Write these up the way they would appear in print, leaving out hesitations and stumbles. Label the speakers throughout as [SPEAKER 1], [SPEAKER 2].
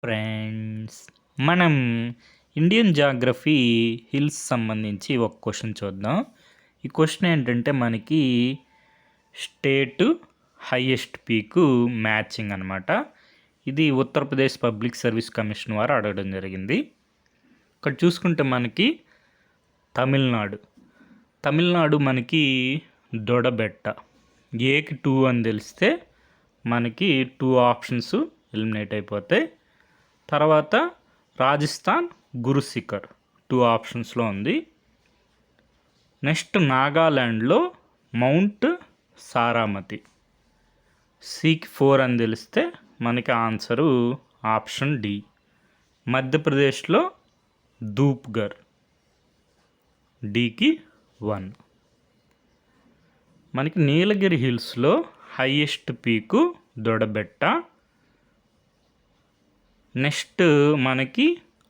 [SPEAKER 1] Friends, మనం Indian geography hills సంబంధించి ఒక క్వశ్చన్ చూద్దాం. ఈ క్వశ్చన్ ఏంటంటే మనకి స్టేటు హైయెస్ట్ పీకు మ్యాచింగ్ అనమాట. ఇది ఉత్తరప్రదేశ్ పబ్లిక్ సర్వీస్ కమిషన్ వారు అడగడం జరిగింది. ఇక్కడ చూసుకుంటే మనకి తమిళనాడు మనకి దొడబెట్ట. ఏకి 2 అని తెలిస్తే మనకి 2 ఆప్షన్స్ ఎలిమినేట్ అయిపోతాయి. తర్వాత రాజస్థాన్ గురుశిఖర్ 2 ఆప్షన్స్లో ఉంది. నెక్స్ట్ నాగాల్యాండ్లో మౌంట్ సారామతి. సికి 4 అని తెలిస్తే మనకి ఆన్సరు ఆప్షన్ డి. మధ్యప్రదేశ్లో ధూప్గర్, డికి 1. మనకి నీలగిరి హిల్స్లో హైయెస్ట్ పీకు దొడబెట్ట. నెక్స్ట్ మనకి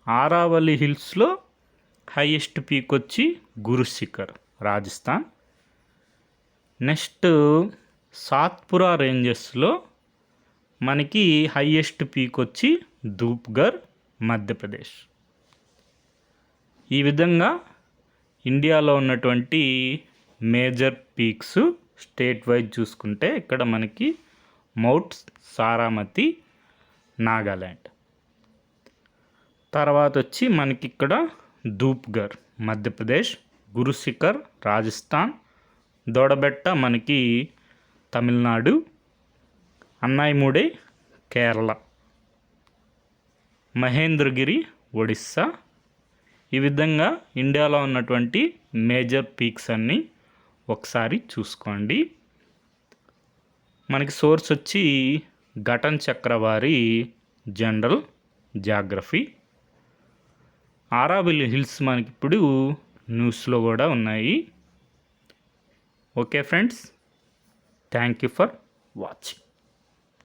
[SPEAKER 1] ఆరావళి హిల్స్లో హైయెస్ట్ పీక్ వచ్చి గురుశిఖర్ రాజస్థాన్. నెక్స్ట్ సాత్పురా రేంజెస్లో మనకి హైయెస్ట్ పీక్ వచ్చి ధూప్గర్ మధ్యప్రదేశ్. ఈ విధంగా ఇండియాలో ఉన్నటువంటి మేజర్ పీక్స్ స్టేట్ వైజ్ చూసుకుంటే ఇక్కడ మనకి మౌంట్ సారామతి నాగాల్యాండ్, తర్వాత వచ్చి మనకి ఇక్కడ ధూప్గర్ మధ్యప్రదేశ్, గురుశిఖర్ రాజస్థాన్, దొడబెట్ట మనకి తమిళనాడు, అన్నాయిముడై కేరళ, మహేంద్రగిరి ఒడిస్సా. ఈ విధంగా ఇండియాలో ఉన్నటువంటి మేజర్ పీక్స్ అన్నీ ఒకసారి చూసుకోండి. మనకి సోర్స్ వచ్చి ఘటన్ చక్రవారి జనరల్ జాగ్రఫీ. ఆరావళి హిల్స్ మనకి ఇప్పుడు న్యూస్లో కూడా ఉన్నాయి. Okay friends, thank you for watching.